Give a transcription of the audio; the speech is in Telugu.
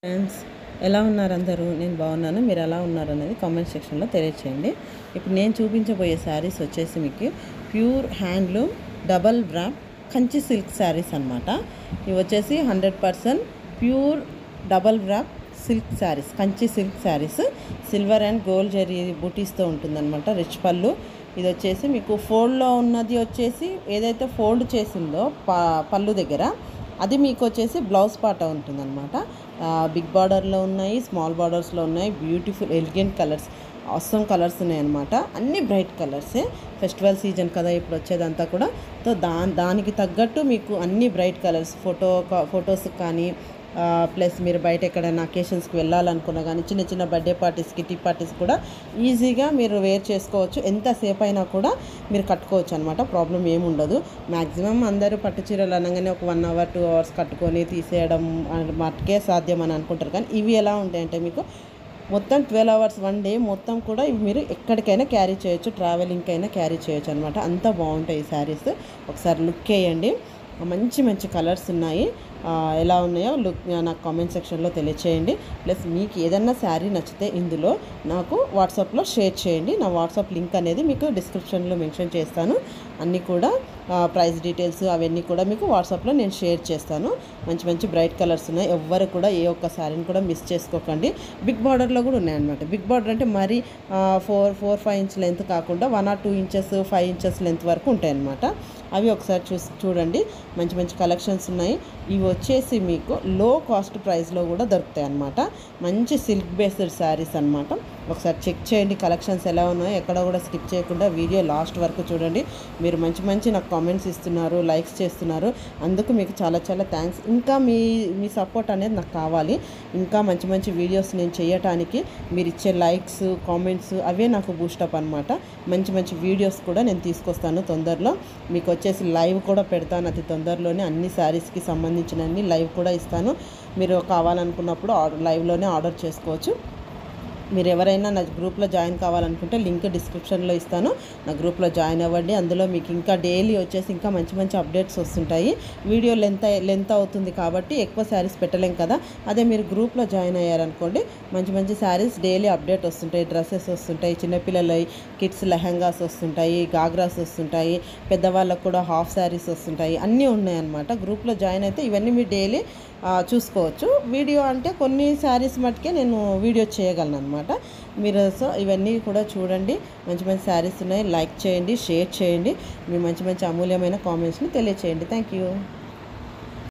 ఫ్రెండ్స్, ఎలా ఉన్నారు అందరూ? నేను బాగున్నాను. మీరు ఎలా ఉన్నారు అనేది కామెంట్ సెక్షన్లో తెలియచేయండి. ఇప్పుడు నేను చూపించబోయే శారీస్ వచ్చేసి మీకు pure handloom double wrap Kanchi silk saris అనమాట. ఇవి వచ్చేసి 100% pure double wrap silk saris, Kanchi silk saris. Silver and gold zari బూటీస్తో ఉంటుందన్నమాట. రిచ్ పళ్ళు. ఇది వచ్చేసి మీకు ఫోల్డ్లో ఉన్నది వచ్చేసి ఏదైతే ఫోల్డ్ చేసిందో పళ్ళు దగ్గర, అది మీకు వచ్చేసి బ్లౌజ్ పాట ఉంటుందన్నమాట. బిగ్ బార్డర్లో ఉన్నాయి, స్మాల్ బార్డర్స్లో ఉన్నాయి. బ్యూటిఫుల్ ఎలిగెంట్ కలర్స్, అవసరం కలర్స్ ఉన్నాయన్నమాట. అన్ని బ్రైట్ కలర్సే. ఫెస్టివల్ సీజన్ కదా ఇప్పుడు వచ్చేదంతా కూడా. సో దానికి తగ్గట్టు మీకు అన్ని బ్రైట్ కలర్స్ ఫొటోస్ కానీ, ప్లస్ మీరు బయట ఎక్కడైనా అకేషన్స్కి వెళ్ళాలనుకున్నా కానీ, చిన్న చిన్న బర్త్డే పార్టీస్కి, టీ పార్టీస్ కూడా ఈజీగా మీరు వేర్ చేసుకోవచ్చు. ఎంతసేపు అయినా కూడా మీరు కట్టుకోవచ్చు అనమాట. ప్రాబ్లం ఏముండదు. మ్యాక్సిమం అందరూ పట్టు చీరలు అనగానే ఒక 1 hour 2 hours కట్టుకొని తీసేయడం మటుకే సాధ్యం అని అనుకుంటారు. కానీ ఇవి ఎలా ఉంటాయంటే మీకు మొత్తం 12 hours 1 day మొత్తం కూడా ఇవి మీరు ఎక్కడికైనా క్యారీ చేయొచ్చు, ట్రావెలింగ్కి అయినా క్యారీ చేయొచ్చు అనమాట. అంత బాగుంటాయి ఈ శారీస్. ఒకసారి లుక్ వేయండి. మంచి మంచి కలర్స్ ఉన్నాయి. ఎలా ఉన్నాయో లుక్ నాకు కామెంట్ సెక్షన్లో తెలియచేయండి. ప్లస్ మీకు ఏదన్నా శారీ నచ్చితే ఇందులో నాకు వాట్సాప్లో షేర్ చేయండి. నా వాట్సాప్ లింక్ అనేది మీకు డిస్క్రిప్షన్లో మెన్షన్ చేస్తాను. అన్నీ కూడా ప్రైస్ డీటెయిల్స్ అవన్నీ కూడా మీకు వాట్సాప్లో నేను షేర్ చేస్తాను. మంచి మంచి బ్రైట్ కలర్స్ ఉన్నాయి. ఎవ్వరు కూడా ఏ ఒక్క శారీని కూడా మిస్ చేసుకోకండి. బిగ్ బార్డర్లో కూడా ఉన్నాయన్నమాట. బిగ్ బార్డర్ అంటే మరీ 4-5 inch లెంత్ కాకుండా 1 or 2 inches 5 inches లెంత్ వరకు ఉంటాయన్నమాట. అవి ఒకసారి చూడండి. మంచి మంచి కలెక్షన్స్ ఉన్నాయి. ఇవి వచ్చేసి మీకు లో కాస్ట్ ప్రైస్లో కూడా దొరుకుతాయి అన్నమాట. మంచి సిల్క్ బేస్డ్ శారీస్ అనమాట. ఒకసారి చెక్ చేయండి కలెక్షన్స్ ఎలా ఉన్నాయో. ఎక్కడ కూడా స్కిప్ చేయకుండా వీడియో లాస్ట్ వరకు చూడండి. మీరు మంచి మంచి నాకు కామెంట్స్ ఇస్తున్నారు, లైక్స్ చేస్తున్నారు. అందుకు మీకు చాలా చాలా థ్యాంక్స్. ఇంకా మీ సపోర్ట్ అనేది నాకు కావాలి. ఇంకా మంచి మంచి వీడియోస్ నేను చేయటానికి మీరు ఇచ్చే లైక్స్, కామెంట్స్ అవే నాకు బూస్టప్ అనమాట. మంచి మంచి వీడియోస్ కూడా నేను తీసుకొస్తాను తొందరలో. మీకు వచ్చేసి లైవ్ కూడా పెడతాను అతి తొందరలోనే. అన్ని శారీస్కి సంబంధించిన అన్ని లైవ్ కూడా ఇస్తాను. మీరు కావాలనుకున్నప్పుడు లైవ్లోనే ఆర్డర్ చేసుకోవచ్చు. మీరు ఎవరైనా నా గ్రూప్లో జాయిన్ కావాలనుకుంటే లింక్ డిస్క్రిప్షన్లో ఇస్తాను. నా గ్రూప్లో జాయిన్ అవ్వండి. అందులో మీకు ఇంకా డైలీ వచ్చేసి ఇంకా మంచి మంచి అప్డేట్స్ వస్తుంటాయి. వీడియో లెంత్ అవుతుంది కాబట్టి ఎక్కువ శారీస్ పెట్టలేం కదా. అదే మీరు గ్రూప్లో జాయిన్ అయ్యారనుకోండి, మంచి మంచి శారీస్ డైలీ అప్డేట్ వస్తుంటాయి. డ్రెస్సెస్ వస్తుంటాయి, చిన్నపిల్లల కిడ్స్ లెహంగాస్ వస్తుంటాయి, గాగ్రాస్ వస్తుంటాయి, పెద్దవాళ్ళకు కూడా హాఫ్ శారీస్ వస్తుంటాయి. అన్నీ ఉన్నాయన్నమాట. గ్రూప్లో జాయిన్ అయితే ఇవన్నీ మీరు డైలీ చూసుకోవచ్చు. వీడియో అంటే కొన్ని శారీస్ మటుకే నేను వీడియో చేయగలను అనమాట. మీరు సో ఇవన్నీ కూడా చూడండి. మంచి మంచి శారీస్ ఉన్నాయి. లైక్ చేయండి, షేర్ చేయండి. మీ మంచి మంచి అమూల్యమైన కామెంట్స్ని తెలియచేయండి. Thank you.